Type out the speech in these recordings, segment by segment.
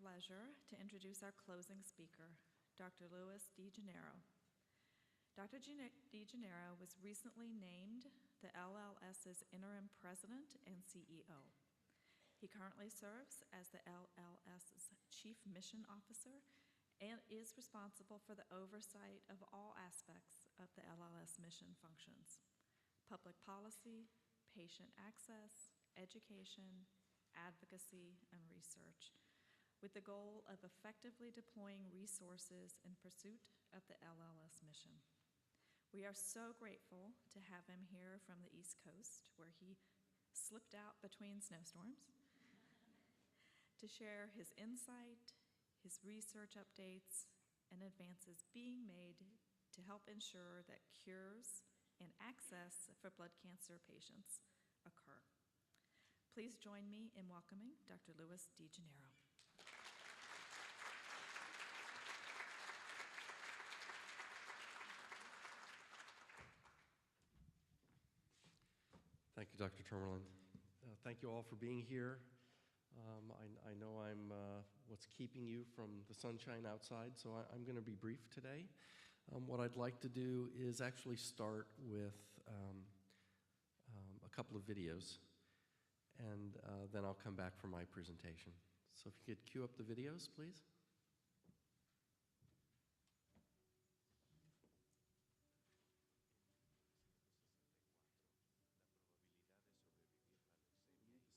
pleasure to introduce our closing speaker, Dr. Louis DeGennaro. Dr. DeGennaro was recently named the LLS's interim president and CEO. He currently serves as the LLS's chief mission officer and is responsible for the oversight of all aspects of the LLS mission functions: public policy, patient access, education, advocacy, and research, with the goal of effectively deploying resources in pursuit of the LLS mission. We are so grateful to have him here from the East Coast, where he slipped out between snowstorms, to share his insight, his research updates, and advances being made to help ensure that cures and access for blood cancer patients occur. Please join me in welcoming Dr. Louis DeGennaro. Thank you, Dr. Tourmaline. Thank you all for being here. I know I'm what's keeping you from the sunshine outside, so I'm going to be brief today. What I'd like to do is actually start with a couple of videos, and then I'll come back for my presentation. So if you could cue up the videos, please.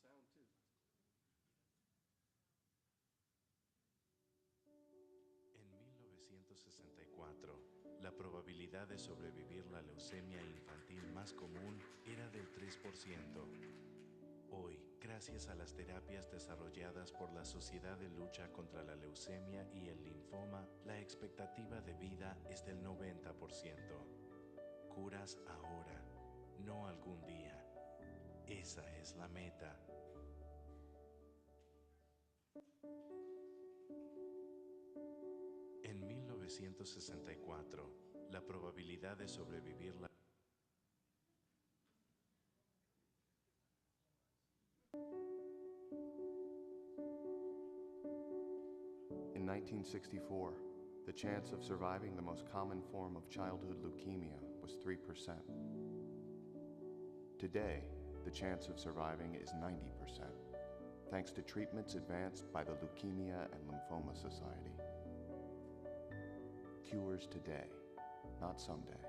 Sound too. En 1964, la probabilidad de sobrevivir la leucemia infantil más común era del 3%. Hoy, gracias a las terapias desarrolladas por la Sociedad de Lucha contra la Leucemia y el Linfoma, la expectativa de vida es del 90%. Curas ahora, no algún día. Esa es la meta. En 1964, la probabilidad de sobrevivir la In 1964, the chance of surviving the most common form of childhood leukemia was 3%. Today, the chance of surviving is 90%, thanks to treatments advanced by the Leukemia and Lymphoma Society. Cures today, not someday.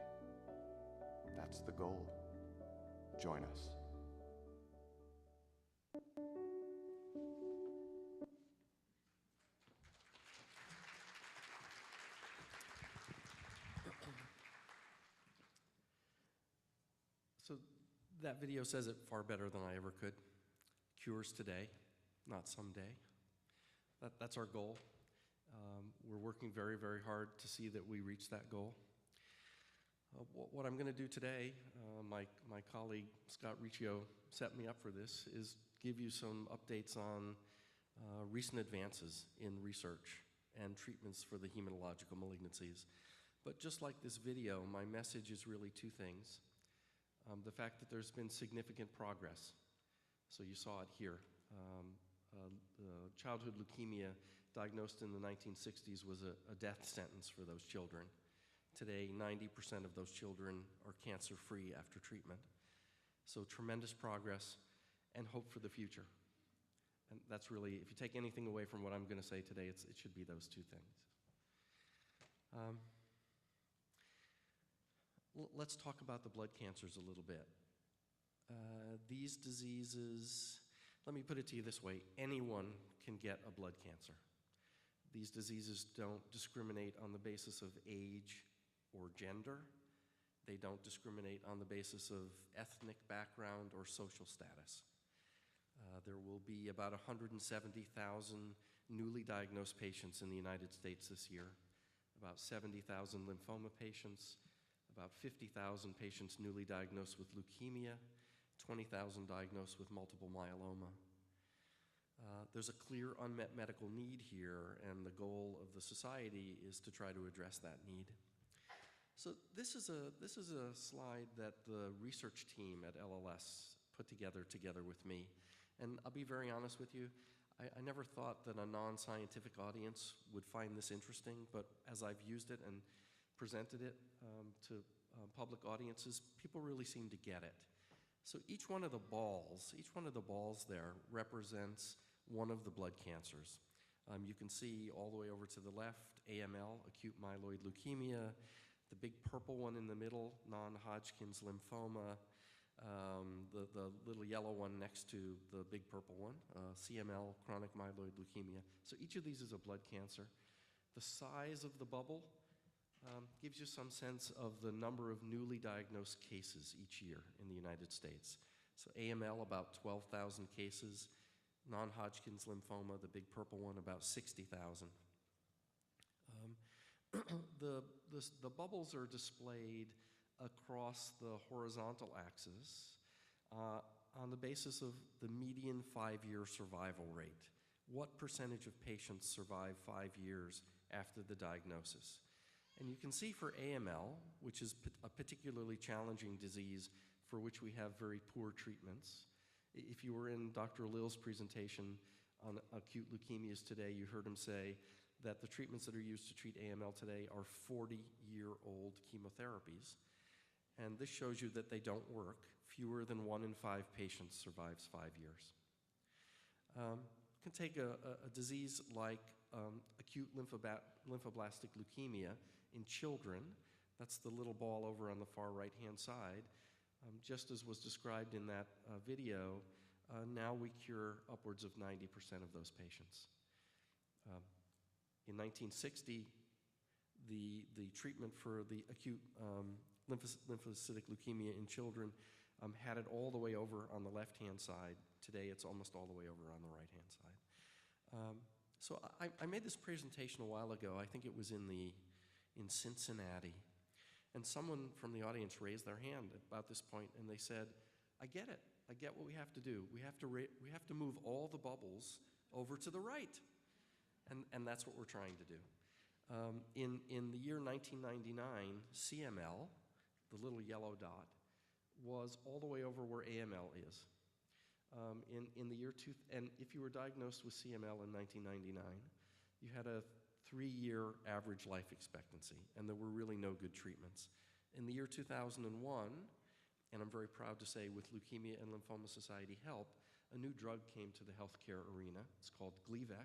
That's the goal. Join us. So that video says it far better than I ever could. Cures today, not someday. That's our goal. We're working very, very hard to see that we reach that goal. What I'm going to do today, my colleague Scott Riccio set me up for this, is give you some updates on recent advances in research and treatments for the hematological malignancies. But just like this video, my message is really two things. The fact that there's been significant progress. So you saw it here. Childhood leukemia diagnosed in the 1960s was a death sentence for those children. Today, 90% of those children are cancer-free after treatment. So tremendous progress and hope for the future. And that's really, if you take anything away from what I'm going to say today, it should be those two things. Let's talk about the blood cancers a little bit. These diseases, let me put it to you this way, anyone can get a blood cancer. These diseases don't discriminate on the basis of age or gender. They don't discriminate on the basis of ethnic background or social status. There will be about 170,000 newly diagnosed patients in the United States this year, about 70,000 lymphoma patients, about 50,000 patients newly diagnosed with leukemia, 20,000 diagnosed with multiple myeloma. There's a clear unmet medical need here, and the goal of the society is to try to address that need. So this is a slide that the research team at LLS put together with me. And I'll be very honest with you, I never thought that a non-scientific audience would find this interesting, but as I've used it and presented it to public audiences, people really seem to get it. So each one of the balls there represents one of the blood cancers. You can see all the way over to the left, AML, acute myeloid leukemia, the big purple one in the middle, non-Hodgkin's lymphoma, the little yellow one next to the big purple one, CML, chronic myeloid leukemia. So each of these is a blood cancer. The size of the bubble gives you some sense of the number of newly diagnosed cases each year in the United States. So AML, about 12,000 cases. Non-Hodgkin's lymphoma, the big purple one, about 60,000. The bubbles are displayed across the horizontal axis on the basis of the median 5-year survival rate. What percentage of patients survive 5 years after the diagnosis? And you can see for AML, which is a particularly challenging disease for which we have very poor treatments. If you were in Dr. Lil's presentation on acute leukemias today, you heard him say that the treatments that are used to treat AML today are 40-year-old chemotherapies. And this shows you that they don't work. Fewer than 1 in 5 patients survives 5 years. You can take a disease like acute lymphoblastic leukemia in children. That's the little ball over on the far right-hand side. Just as was described in that video, now we cure upwards of 90% of those patients. In 1960, the treatment for the acute lymphocytic leukemia in children had it all the way over on the left-hand side. Today, it's almost all the way over on the right-hand side. So I made this presentation a while ago. I think it was in Cincinnati. And someone from the audience raised their hand about this point, and they said, I get it. I get what we have to do. We have to move all the bubbles over to the right. And that's what we're trying to do. In the year 1999, CML, the little yellow dot, was all the way over where AML is. In the year and if you were diagnosed with CML in 1999, you had a 3-year average life expectancy, and there were really no good treatments. In the year 2001, and I'm very proud to say with Leukemia and Lymphoma Society help, a new drug came to the healthcare arena. It's called Gleevec.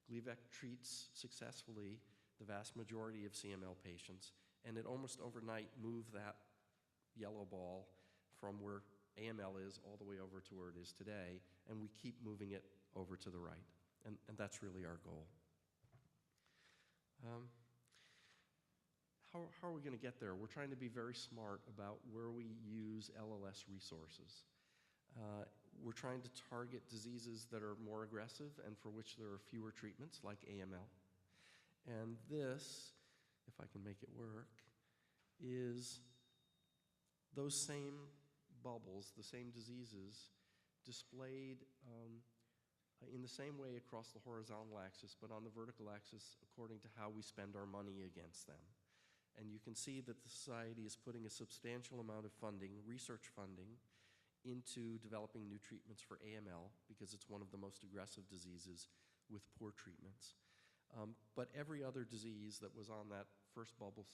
Gleevec treats successfully the vast majority of CML patients, and it almost overnight moved that yellow ball from where AML is all the way over to where it is today, and we keep moving it over to the right, and that's really our goal. How are we going to get there? We're trying to be very smart about where we use LLS resources. We're trying to target diseases that are more aggressive and for which there are fewer treatments, like AML. And this, if I can make it work, is those same bubbles, the same diseases, displayed in the same way across the horizontal axis, but on the vertical axis according to how we spend our money against them. And you can see that the society is putting a substantial amount of funding, research funding, into developing new treatments for AML because it's one of the most aggressive diseases with poor treatments. But every other disease that was on that first bubble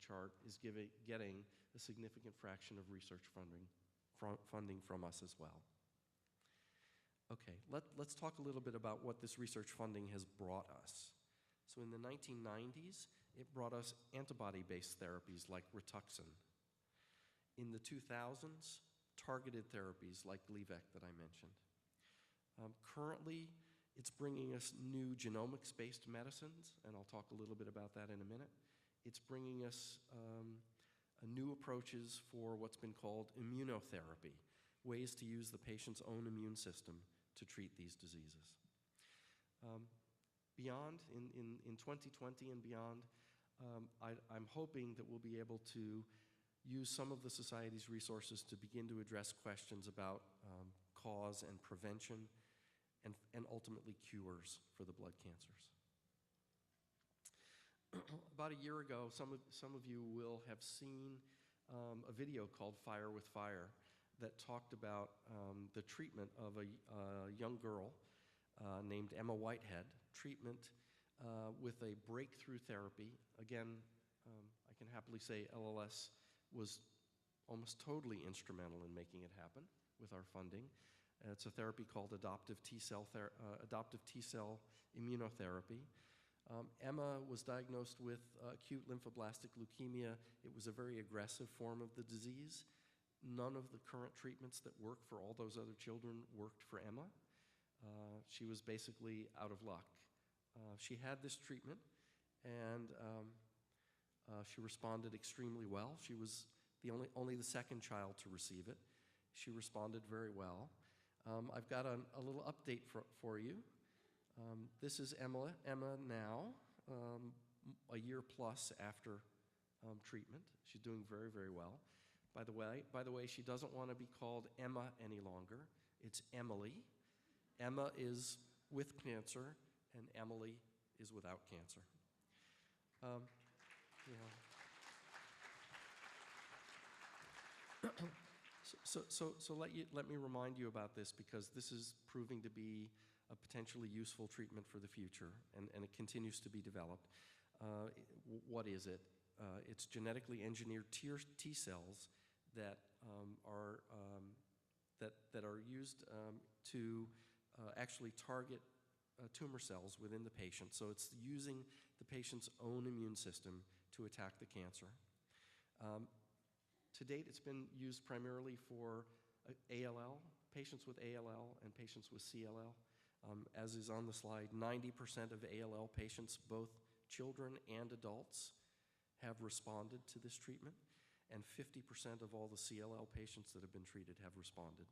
chart is getting a significant fraction of research funding from us as well. Okay, let's talk a little bit about what this research funding has brought us. So in the 1990s, it brought us antibody-based therapies like Rituxan. In the 2000s, targeted therapies like Gleevec that I mentioned. Currently, it's bringing us new genomics-based medicines, and I'll talk a little bit about that in a minute. It's bringing us new approaches for what's been called immunotherapy, ways to use the patient's own immune system to treat these diseases. Beyond, in 2020 and beyond, I'm hoping that we'll be able to use some of the society's resources to begin to address questions about cause and prevention and ultimately cures for the blood cancers. About a year ago, some of you will have seen a video called Fire with Fire that talked about the treatment of a young girl named Emma Whitehead, treatment with a breakthrough therapy. Again, I can happily say LLS was almost totally instrumental in making it happen with our funding. It's a therapy called adoptive T-cell immunotherapy. Emma was diagnosed with acute lymphoblastic leukemia. It was a very aggressive form of the disease. None of the current treatments that work for all those other children worked for Emma. She was basically out of luck. She had this treatment, and she responded extremely well. She was only the second child to receive it. She responded very well. I've got a little update for you. This is Emma now, a year plus after treatment. She's doing very, very well. By the way, she doesn't want to be called Emma any longer. It's Emily. Emma is with cancer, and Emily is without cancer. So let me remind you about this, because this is proving to be a potentially useful treatment for the future, and it continues to be developed. What is it? It's genetically engineered T cells that are used to actually target tumor cells within the patient. So it's using the patient's own immune system to attack the cancer. To date, it's been used primarily for ALL, patients with ALL and patients with CLL. As is on the slide, 90% of ALL patients, both children and adults, have responded to this treatment, and 50% of all the CLL patients that have been treated have responded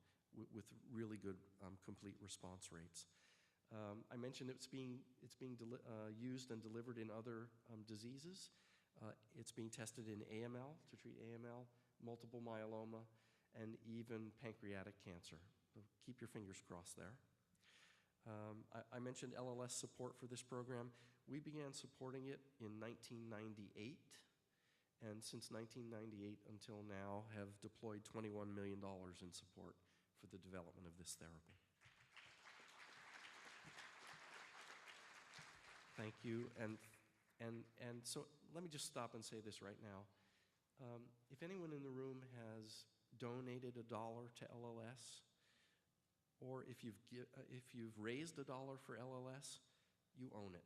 with really good complete response rates. I mentioned it's being used and delivered in other diseases. It's being tested in AML, to treat AML, multiple myeloma, and even pancreatic cancer. So keep your fingers crossed there. I mentioned LLS support for this program. We began supporting it in 1998, and since 1998 until now have deployed $21 million in support for the development of this therapy. Thank you. And so let me just stop and say this right now. If anyone in the room has donated $1 to LLS, or if you've raised $1 for LLS, you own it,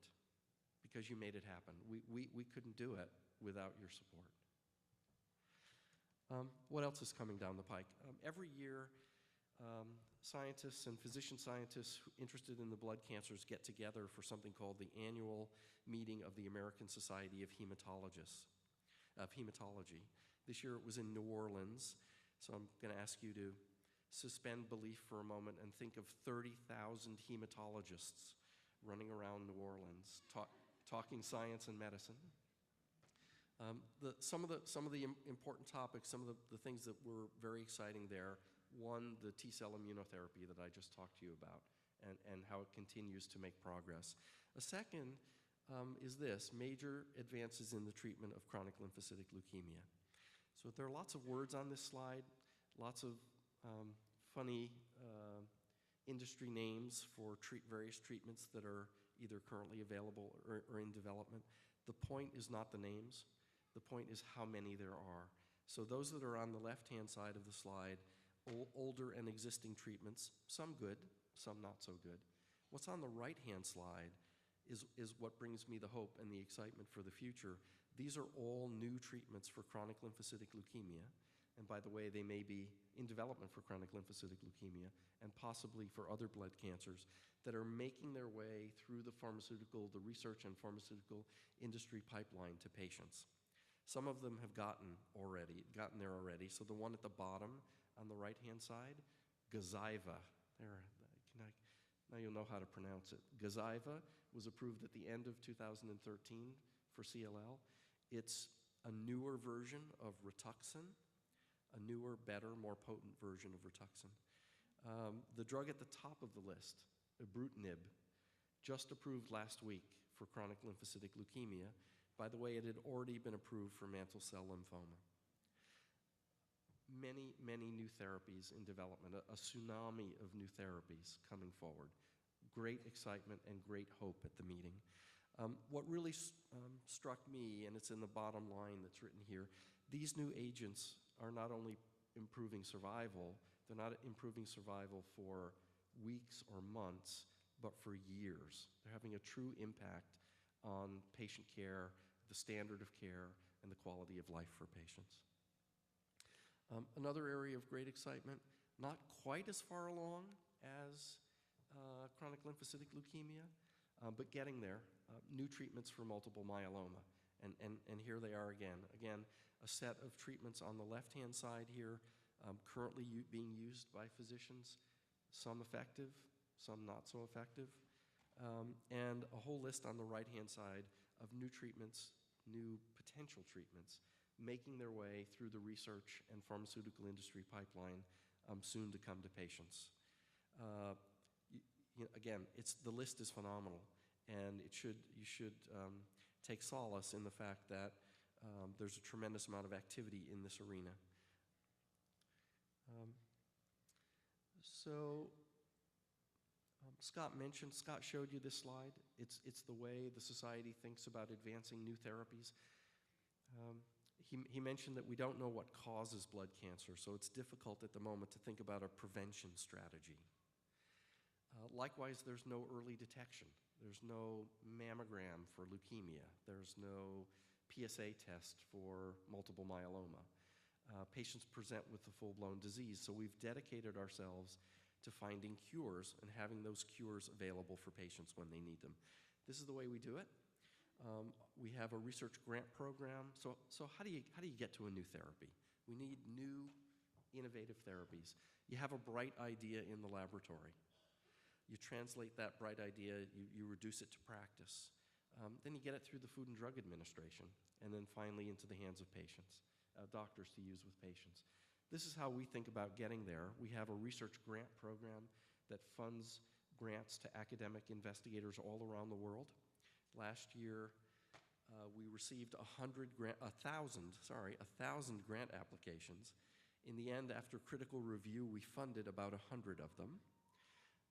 because you made it happen. We couldn't do it without your support. What else is coming down the pike? Every year, scientists and physician scientists interested in the blood cancers get together for something called the annual meeting of the American Society of Hematology. This year it was in New Orleans, so I'm going to ask you to suspend belief for a moment and think of 30,000 hematologists running around New Orleans talking science and medicine. Some of the important topics, some of the things that were very exciting there. One, the T-cell immunotherapy that I just talked to you about, and how it continues to make progress. A second is this: major advances in the treatment of chronic lymphocytic leukemia. So there are lots of words on this slide, lots of funny industry names for various treatments that are either currently available or in development. The point is not the names. The point is how many there are. So those that are on the left-hand side of the slide, older and existing treatments, some good, some not so good. What's on the right-hand slide is what brings me the hope and the excitement for the future. These are all new treatments for chronic lymphocytic leukemia. And by the way, they may be in development for chronic lymphocytic leukemia and possibly for other blood cancers that are making their way through the research and pharmaceutical industry pipeline to patients. Some of them have gotten there already. So the one at the bottom on the right-hand side, Gazyva. Now you'll know how to pronounce it. Gazyva was approved at the end of 2013 for CLL. It's a newer version of Rituxan, a newer, better, more potent version of Rituxan. The drug at the top of the list, ibrutinib, just approved last week for chronic lymphocytic leukemia. By the way, it had already been approved for mantle cell lymphoma. Many, many new therapies in development, a tsunami of new therapies coming forward. great excitement and great hope at the meeting. What really struck me, and it's in the bottom line that's written here, these new agents are not only improving survival, they're not improving survival for weeks or months, but for years. They're having a true impact on patient care, the standard of care, and the quality of life for patients. Another area of great excitement, not quite as far along as chronic lymphocytic leukemia, but getting there, new treatments for multiple myeloma. And here they are again. Again, a set of treatments on the left-hand side here, currently being used by physicians, some effective, some not so effective, and a whole list on the right-hand side of new treatments, new potential treatments, making their way through the research and pharmaceutical industry pipeline, soon to come to patients. Again, the list is phenomenal, and you should take solace in the fact that there's a tremendous amount of activity in this arena. Scott showed you this slide. It's the way the society thinks about advancing new therapies. He mentioned that we don't know what causes blood cancer, so it's difficult at the moment to think about a prevention strategy. Likewise, there's no early detection. There's no mammogram for leukemia. There's no PSA test for multiple myeloma. Patients present with the full-blown disease, so we've dedicated ourselves to finding cures and having those cures available for patients when they need them. This is the way we do it. We have a research grant program. So how do you get to a new therapy? We need new, innovative therapies. You have a bright idea in the laboratory. You translate that bright idea, you reduce it to practice. Then you get it through the Food and Drug Administration, and then finally into the hands of patients, doctors to use with patients. This is how we think about getting there. We have a research grant program that funds grants to academic investigators all around the world. Last year, we received 1,000 grant applications. In the end, after critical review, we funded about 100 of them.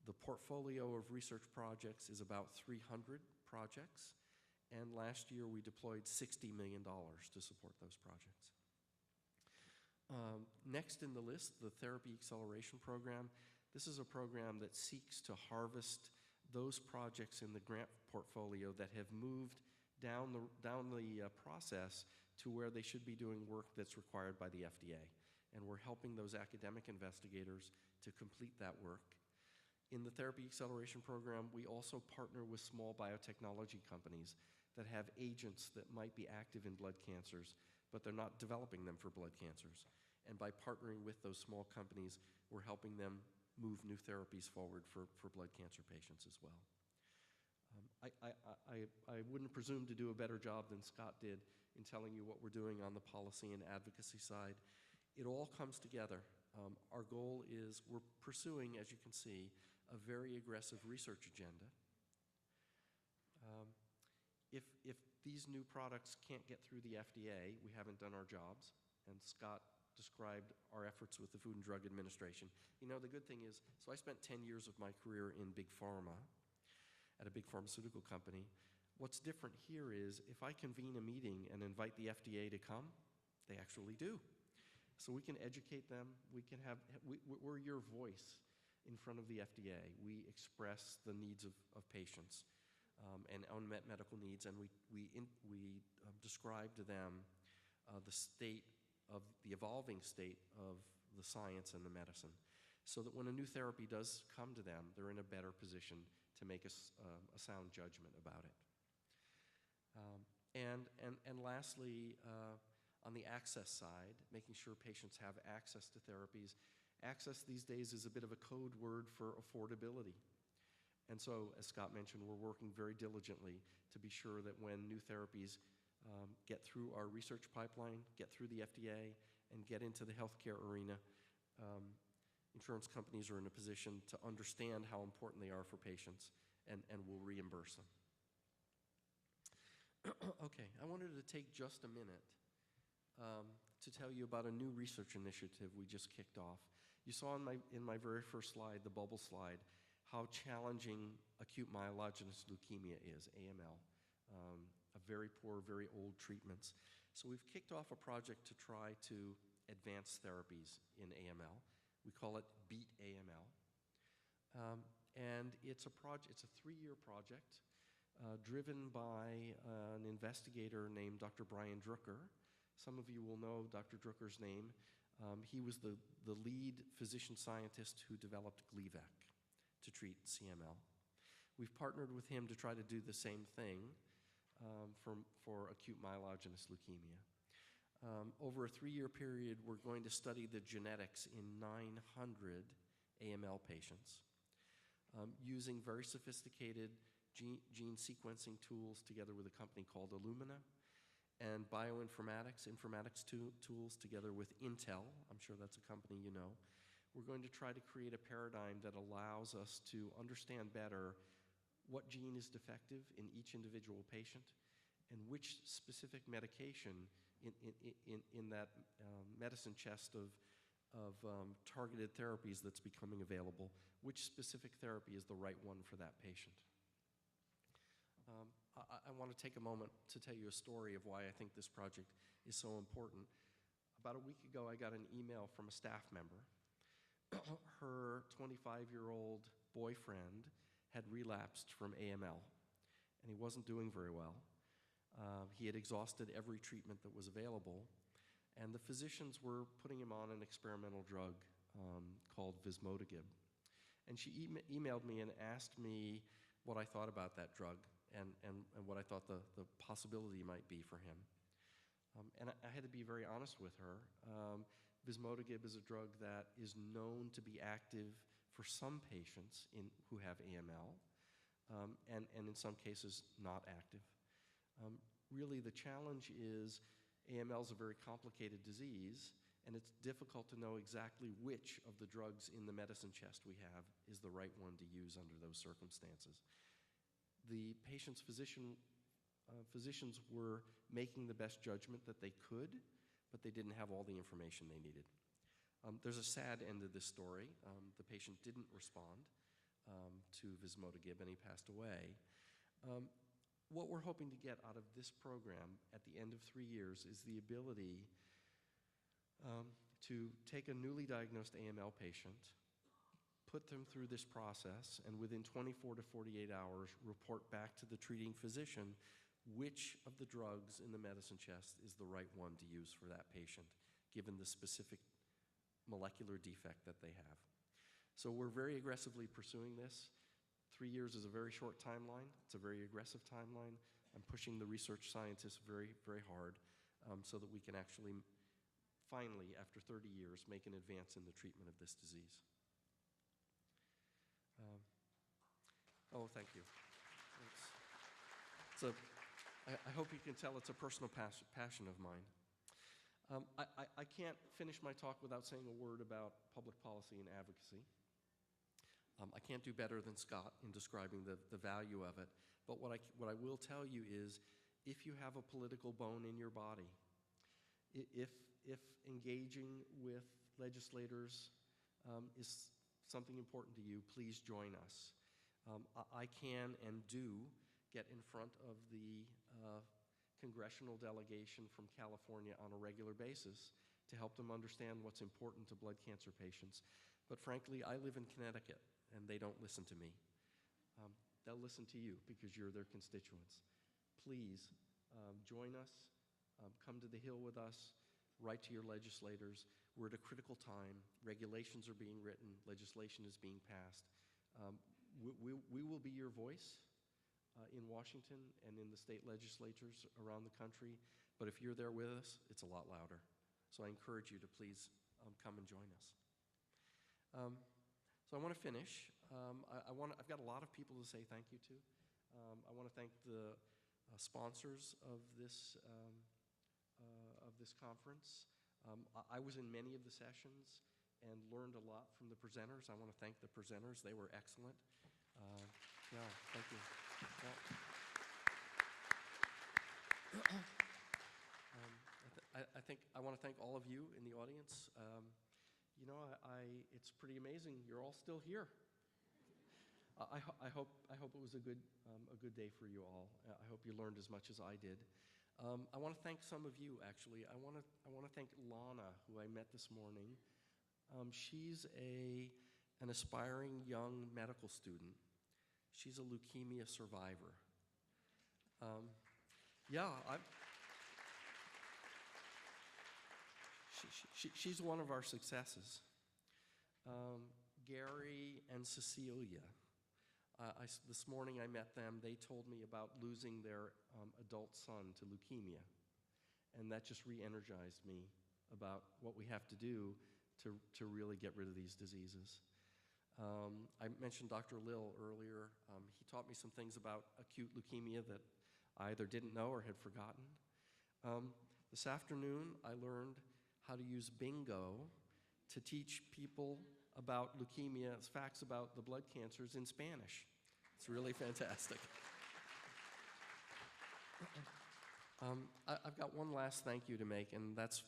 The portfolio of research projects is about 300 projects, and last year we deployed $60 million to support those projects. Next in the list, the Therapy Acceleration Program. This is a program that seeks to harvest those projects in the grant portfolio that have moved down the process to where they should be doing work that's required by the FDA. And we're helping those academic investigators to complete that work. In the Therapy Acceleration Program, we also partner with small biotechnology companies that have agents that might be active in blood cancers, but they're not developing them for blood cancers. And by partnering with those small companies, we're helping them move new therapies forward for blood cancer patients as well. I wouldn't presume to do a better job than Scott did in telling you what we're doing on the policy and advocacy side. It all comes together. Our goal is we're pursuing, as you can see, a very aggressive research agenda. If these new products can't get through the FDA, we haven't done our jobs, and Scott described our efforts with the Food and Drug Administration. You know, the good thing is, so I spent 10 years of my career in big pharma, at a big pharmaceutical company. What's different here is if I convene a meeting and invite the FDA to come, they actually do. So we can educate them, we're your voice in front of the FDA. We express the needs of patients and unmet medical needs, and we describe to them the evolving state of the science and the medicine, so that when a new therapy does come to them, they're in a better position to make a sound judgment about it. And lastly, on the access side, making sure patients have access to therapies. Access these days is a bit of a code word for affordability. And so, as Scott mentioned, we're working very diligently to be sure that when new therapies get through our research pipeline, get through the FDA, and get into the healthcare arena, insurance companies are in a position to understand how important they are for patients and will reimburse them. Okay, I wanted to take just a minute to tell you about a new research initiative we just kicked off. You saw in my very first slide, the bubble slide, how challenging acute myelogenous leukemia is, AML, a very poor, very old treatments. So we've kicked off a project to try to advance therapies in AML. We call it Beat AML. And it's a 3-year project driven by an investigator named Dr. Brian Drucker. Some of you will know Dr. Drucker's name. He was the lead physician scientist who developed Gleevec to treat CML. We've partnered with him to try to do the same thing for acute myelogenous leukemia. Over a 3-year period, we're going to study the genetics in 900 AML patients using very sophisticated gene sequencing tools together with a company called Illumina, and bioinformatics, informatics tools together with Intel. I'm sure that's a company you know. We're going to try to create a paradigm that allows us to understand better what gene is defective in each individual patient and which specific medication in that medicine chest of targeted therapies that's becoming available, which specific therapy is the right one for that patient. I want to take a moment to tell you a story of why I think this project is so important. About a week ago, I got an email from a staff member. Her 25-year-old boyfriend had relapsed from AML, and he wasn't doing very well. He had exhausted every treatment that was available, and the physicians were putting him on an experimental drug called vismodegib. And she emailed me and asked me what I thought about that drug and what I thought the possibility might be for him. And I had to be very honest with her. Vismodegib is a drug that is known to be active for some patients who have AML, and in some cases not active. Really, the challenge is AML is a very complicated disease, and it's difficult to know exactly which of the drugs in the medicine chest we have is the right one to use under those circumstances. The patient's physicians were making the best judgment that they could, but they didn't have all the information they needed. There's a sad end to this story. The patient didn't respond to vismodegib, and he passed away. What we're hoping to get out of this program at the end of 3 years is the ability to take a newly diagnosed AML patient, put them through this process, and within 24 to 48 hours, report back to the treating physician which of the drugs in the medicine chest is the right one to use for that patient, given the specific molecular defect that they have. So we're very aggressively pursuing this. 3 years is a very short timeline. It's a very aggressive timeline. I'm pushing the research scientists very, very hard so that we can actually finally, after 30 years, make an advance in the treatment of this disease. Thank you. I hope you can tell it's a personal passion of mine. I can't finish my talk without saying a word about public policy and advocacy. I can't do better than Scott in describing the value of it, but what I will tell you is, if you have a political bone in your body, if engaging with legislators is something important to you, please join us. I can and do get in front of the congressional delegation from California on a regular basis to help them understand what's important to blood cancer patients. But frankly, I live in Connecticut, and they don't listen to me. They'll listen to you because you're their constituents. Please join us, come to the Hill with us, write to your legislators. We're at a critical time. Regulations are being written, legislation is being passed. We will be your voice in Washington and in the state legislatures around the country, but if you're there with us, it's a lot louder. So I encourage you to please come and join us. So I want to finish. I've got a lot of people to say thank you to. I want to thank the sponsors of this conference. I was in many of the sessions and learned a lot from the presenters. I want to thank the presenters. They were excellent. Yeah, thank you. I want to thank all of you in the audience. It's pretty amazing. You're all still here. I hope it was a good day for you all. I hope you learned as much as I did. I want to thank some of you, actually. I want to thank Lana, who I met this morning. She's an aspiring young medical student. She's a leukemia survivor. She's one of our successes. Gary and Cecilia. This morning I met them. They told me about losing their adult son to leukemia. And that just re-energized me about what we have to do to really get rid of these diseases. I mentioned Dr. Lill earlier. He taught me some things about acute leukemia that I either didn't know or had forgotten. This afternoon I learned how to use bingo to teach people about leukemia, facts about the blood cancers in Spanish. It's really fantastic. I've got one last thank you to make, and that's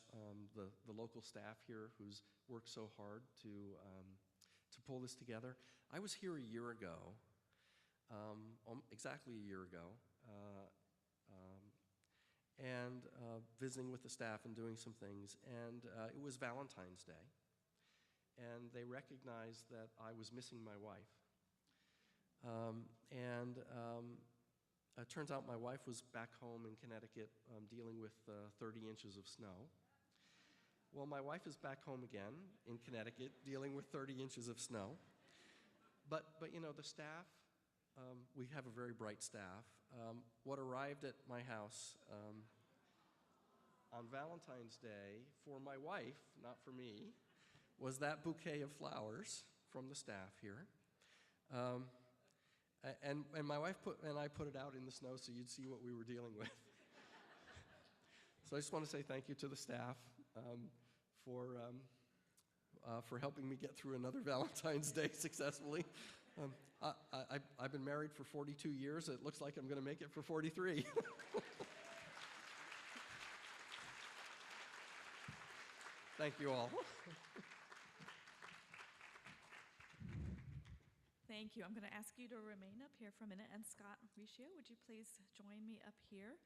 the local staff here who's worked so hard to pull this together. I was here a year ago, exactly a year ago, and visiting with the staff and doing some things, and it was Valentine's Day, and they recognized that I was missing my wife. It turns out my wife was back home in Connecticut dealing with 30 inches of snow. Well, my wife is back home again in Connecticut dealing with 30 inches of snow. But you know, the staff, we have a very bright staff. What arrived at my house on Valentine's Day for my wife, not for me, was that bouquet of flowers from the staff here. And my wife and I put it out in the snow so you'd see what we were dealing with. So I just want to say thank you to the staff for helping me get through another Valentine's Day successfully. I've been married for 42 years. It looks like I'm going to make it for 43. Thank you all. Thank you. I'm going to ask you to remain up here for a minute. And Scott Riccio, would you please join me up here?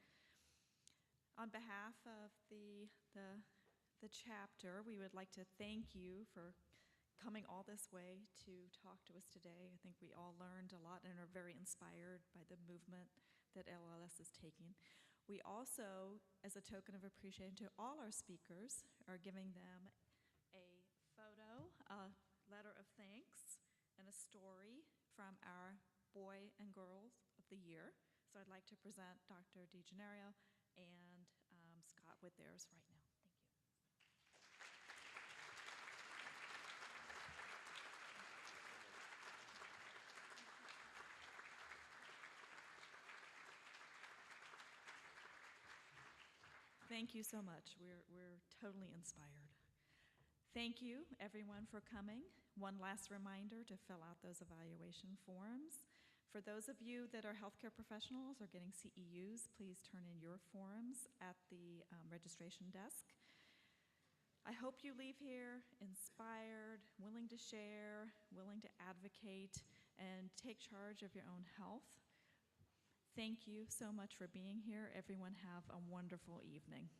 On behalf of the chapter, we would like to thank you for coming all this way to talk to us today. I think we all learned a lot and are very inspired by the movement that LLS is taking. We also, as a token of appreciation to all our speakers, are giving them a photo, a letter of thanks, and a story from our Boy and Girls of the Year. So I'd like to present Dr. DeGennaro and Scott with theirs right now. Thank you so much. We're totally inspired. Thank you, everyone, for coming. One last reminder to fill out those evaluation forms. For those of you that are healthcare professionals or getting CEUs, please turn in your forms at the registration desk. I hope you leave here inspired, willing to share, willing to advocate, and take charge of your own health. Thank you so much for being here. Everyone have a wonderful evening.